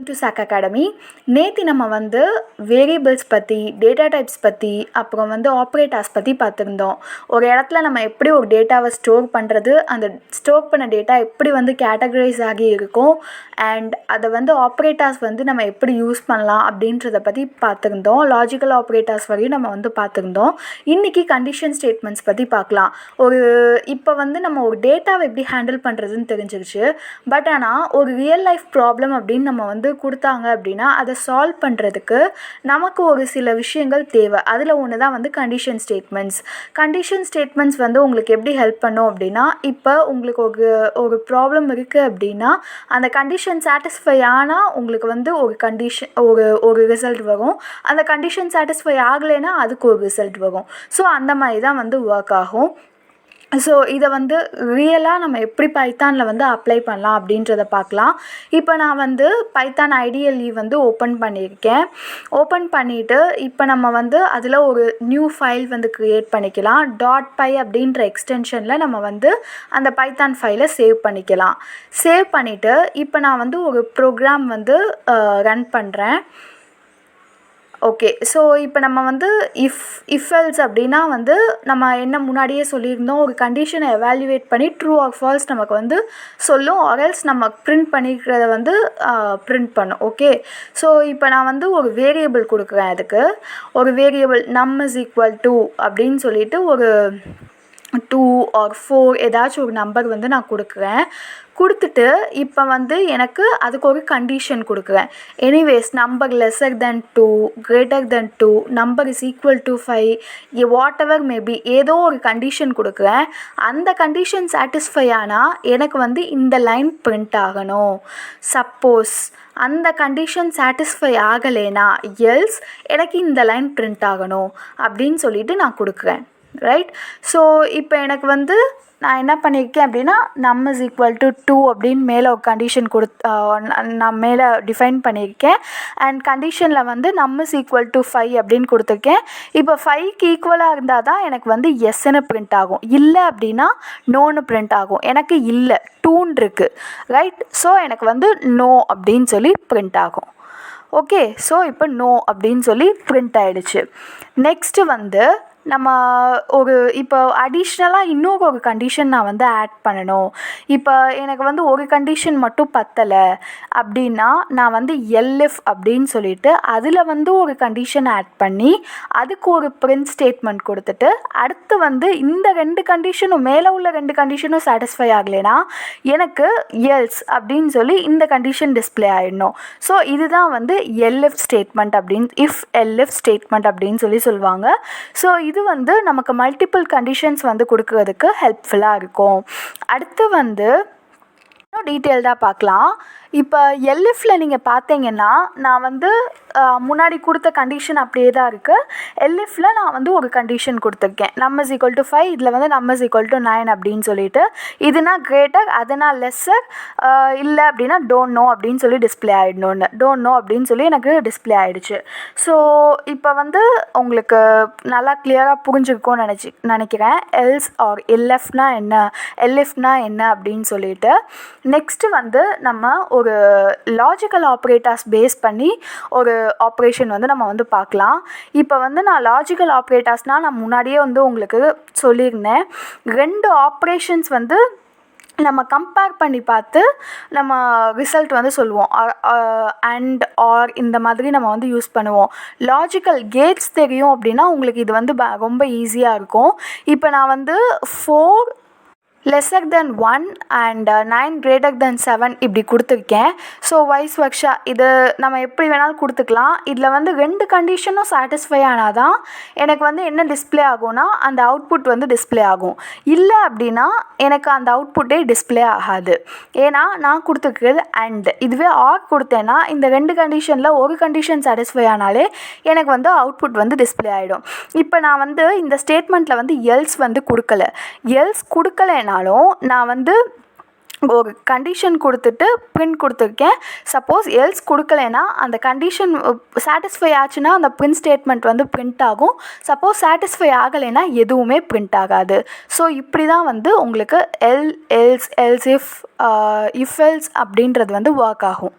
To SAK academy. நேற்று நம்ம வந்து வேரியபிள்ஸ் பற்றி, டேட்டா டைப்ஸ் பற்றி, அப்புறம் வந்து ஆப்ரேட்டர்ஸ் பற்றி பார்த்துருந்தோம். ஒரு இடத்துல நம்ம எப்படி ஒரு டேட்டாவை ஸ்டோர் பண்ணுறது, அந்த ஸ்டோர் பண்ண டேட்டா எப்படி வந்து கேட்டகரைஸ் ஆகி இருக்கும், அண்ட் அதை வந்து ஆப்ரேட்டர்ஸ் வந்து நம்ம எப்படி யூஸ் பண்ணலாம் அப்படின்றத பற்றி பார்த்துருந்தோம். லாஜிக்கல் ஆப்ரேட்டர்ஸ் வரையும் நம்ம வந்து பார்த்துருந்தோம். இன்றைக்கி கண்டிஷன் ஸ்டேட்மெண்ட்ஸ் பற்றி பார்க்கலாம். இப்போ வந்து நம்ம ஒரு டேட்டாவை எப்படி ஹேண்டில் பண்ணுறதுன்னு தெரிஞ்சிருச்சு. பட் ஆனால் ஒரு ரியல் லைஃப் ப்ராப்ளம் அப்படின்னு நம்ம வந்து கொடுத்தாங்க அப்படின்னா அதை சால்வ் பண்ணுறதுக்கு நமக்கு ஒரு சில விஷயங்கள் தேவை. அதில் ஒன்று தான் வந்து கண்டிஷன் ஸ்டேட்மெண்ட்ஸ் வந்து உங்களுக்கு எப்படி ஹெல்ப் பண்ணும் அப்படின்னா, இப்போ உங்களுக்கு ஒரு ப்ராப்ளம் இருக்குது அப்படின்னா அந்த கண்டிஷன் சாட்டிஸ்ஃபை ஆனால் உங்களுக்கு வந்து ஒரு ரிசல்ட் வரும். அந்த கண்டிஷன் சாட்டிஸ்ஃபை ஆகலைன்னா அதுக்கு ஒரு ரிசல்ட் வரும். ஸோ அந்த மாதிரி தான் வந்து ஒர்க் ஆகும். ஸோ இதை வந்து ரியலாக நம்ம எப்படி பைத்தானில் வந்து அப்ளை பண்ணலாம் அப்படின்றத பார்க்கலாம். இப்போ நான் வந்து பைத்தான் ஐடிஎல்இ வந்து ஓப்பன் பண்ணிவிட்டு இப்போ நம்ம வந்து அதில் ஒரு நியூ ஃபைல் வந்து க்ரியேட் பண்ணிக்கலாம். .py அப்படின்ற எக்ஸ்டென்ஷனில் நம்ம வந்து அந்த பைத்தான் ஃபைலை சேவ் பண்ணிவிட்டு இப்போ நான் வந்து ஒரு ப்ரோக்ராம் வந்து ரன் பண்ணுறேன். ஓகே, ஸோ இப்போ நம்ம வந்து இஃப் எல்ஸ் அப்படின்னா வந்து நம்ம என்ன முன்னாடியே சொல்லியிருந்தோம், ஒரு கண்டிஷனை எவாலுவேட் பண்ணி ட்ரூ ஆர் ஃபால்ஸ் நமக்கு வந்து சொல்லும், ஆர் எல்ஸ் நம்ம பிரிண்ட் பண்ணிக்கிறத வந்து பிரிண்ட் பண்ணும். ஓகே, ஸோ இப்போ நான் வந்து ஒரு வேரியபிள் கொடுக்குறேன். அதுக்கு ஒரு variable num is equal to அப்படின்னு சொல்லிட்டு ஒரு 2 or 4 ஏதாச்சும் ஒரு நம்பர் வந்து நான் கொடுத்துட்டு இப்போ வந்து எனக்கு அதுக்கு ஒரு கண்டிஷன் கொடுக்குறேன். Anyways number lesser than 2, greater than 2, number is equal to 5, what ever maybe ஏதோ ஒரு கண்டிஷன் கொடுக்குறேன். அந்த கண்டிஷன் சாட்டிஸ்ஃபை ஆனால் எனக்கு வந்து இந்த லைன் பிரிண்ட் ஆகணும். சப்போஸ் அந்த கண்டிஷன் சாட்டிஸ்ஃபை ஆகலைனா எல்ஸ் எனக்கு இந்த லைன் பிரிண்ட் ஆகணும் அப்படின்னு சொல்லிட்டு நான் கொடுக்குறேன். ரைட், ஸோ இப்போ எனக்கு வந்து நான் என்ன பண்ணியிருக்கேன் அப்படின்னா num is equal to 2 அப்படின்னு மேலே ஒரு கண்டிஷன் நான் மேலே டிஃபைன் பண்ணியிருக்கேன். அண்ட் கண்டிஷனில் வந்து num is equal to 5 அப்படின்னு கொடுத்துருக்கேன். இப்போ 5க்கு ஈக்குவலாக இருந்தால் தான் எனக்கு வந்து எஸ்ன்னு பிரிண்ட் ஆகும், இல்லை அப்படின்னா நோன்னு பிரிண்ட் ஆகும். எனக்கு இல்லை 2 இருக்குது. ரைட், ஸோ எனக்கு வந்து நோ அப்படின்னு சொல்லி பிரிண்ட் ஆகும். ஓகே, ஸோ இப்போ நோ அப்படின்னு சொல்லி பிரிண்ட் ஆகிடுச்சு. நெக்ஸ்ட்டு வந்து நம்ம இப்போ அடிஷ்னலாக இன்னொரு ஒரு கண்டிஷன் நான் வந்து ஆட் பண்ணணும். இப்போ எனக்கு வந்து ஒரு கண்டிஷன் மட்டும் பத்தலை அப்படின்னா நான் வந்து எல்எஃப் அப்படின்னு சொல்லிட்டு அதில் வந்து ஒரு கண்டிஷன் ஆட் பண்ணி அதுக்கு ஒரு பிரிண்ட் ஸ்டேட்மெண்ட் கொடுத்துட்டு அடுத்து வந்து இந்த 2 கண்டிஷனும் மேலே உள்ள 2 கண்டிஷனும் சாட்டிஸ்ஃபை ஆகலைன்னா எனக்கு எல்ஸ் அப்படின்னு சொல்லி இந்த கண்டிஷன் டிஸ்பிளே ஆகிடணும். ஸோ இதுதான் வந்து LF statement if LF statement அப்படின்னு சொல்லுவாங்க. ஸோ இது வந்து நமக்கு மல்டிபிள் கண்டிஷன்ஸ் வந்து கொடுக்கறதுக்கு ஹெல்ப்ஃபுல்லாக இருக்கும். அடுத்து வந்து டீட்டெயில்டாக பார்க்கலாம். இப்போ எல்எஃப்பில் நீங்கள் பார்த்தீங்கன்னா நான் வந்து முன்னாடி கொடுத்த கண்டிஷன் அப்படியே தான் இருக்குது. எல்எஃப்பில் நான் வந்து ஒரு கண்டிஷன் கொடுத்துருக்கேன், num is equal to 5, இதில் வந்து num is equal to 9 அப்படின்னு சொல்லிட்டு, இதுனா கிரேட்டர் அதுனா லெஸ்ஸர், இல்லை அப்படின்னா டோன்ட் நோ அப்படின்னு சொல்லி டிஸ்பிளே ஆகிடணுன்னு. டோன்ட் நோ அப்படின்னு சொல்லி எனக்கு டிஸ்பிளே ஆகிடுச்சு. ஸோ இப்போ வந்து உங்களுக்கு நல்லா கிளியராக புரிஞ்சுருக்கும்னு நினைக்கிறேன் எல்ஸ் ஆர் எல்எஃப்னா என்ன அப்படின்னு சொல்லிட்டு. நெக்ஸ்ட்டு வந்து நம்ம ஒரு லாஜிக்கல் ஆப்ரேட்டர்ஸ் பேஸ் பண்ணி ஒரு ஆப்ரேஷன் வந்து நம்ம வந்து பார்க்கலாம். இப்போ வந்து நான் லாஜிக்கல் ஆப்ரேட்டர்ஸ்னால் நான் முன்னாடியே வந்து உங்களுக்கு சொல்லியிருந்தேன். 2 ஆப்ரேஷன்ஸ் வந்து நம்ம கம்பேர் பண்ணி பார்த்து நம்ம ரிசல்ட் வந்து சொல்லுவோம். அண்ட் ஆர் இந்த மாதிரி நம்ம வந்து யூஸ் பண்ணுவோம். லாஜிக்கல் கேட்ஸ் தெரியும் அப்படின்னா உங்களுக்கு இது வந்து ரொம்ப ஈஸியாக இருக்கும். இப்போ நான் வந்து 4 lesser than 1 and 9 greater than 7 இப்படி கொடுத்துருக்கேன். ஸோ வைஸ் வர்ஷா இது நம்ம எப்படி வேணாலும் கொடுத்துக்கலாம். இதில் வந்து 2 கண்டிஷனும் சாட்டிஸ்ஃபை ஆனால் தான் எனக்கு வந்து என்ன டிஸ்பிளே ஆகும்னா அந்த அவுட்புட் வந்து டிஸ்பிளே ஆகும். இல்லை அப்படின்னா எனக்கு அந்த அவுட்புட்டே டிஸ்பிளே ஆகாது. ஏன்னா நான் கொடுத்துருக்கிறது அண்ட். இதுவே ஆர் கொடுத்தேன்னா இந்த 2 கண்டிஷனில் ஒரு கண்டிஷன் சாட்டிஸ்ஃபை ஆனாலே எனக்கு வந்து அவுட்புட் வந்து டிஸ்பிளே ஆகிடும். இப்போ நான் வந்து இந்த ஸ்டேட்மெண்ட்டில் வந்து எல்ஸ் வந்து கொடுக்கலைன்னா நான் வந்து ஒரு கண்டிஷன் கொடுத்துட்டு பிரிண்ட் கொடுத்துருக்கேன். சப்போஸ் எல்ஸ் கொடுக்கலைன்னா அந்த கண்டிஷன் சாட்டிஸ்ஃபை ஆச்சுன்னா அந்த பிரிண்ட் ஸ்டேட்மெண்ட் வந்து பிரிண்ட் ஆகும். சப்போஸ் சாட்டிஸ்ஃபை ஆகலைன்னா எதுவுமே பிரிண்ட் ஆகாது. ஸோ இப்படி தான் வந்து உங்களுக்கு எல்ஸ் இஃப் எல்ஸ் அப்படின்றது வந்து ஒர்க் ஆகும்.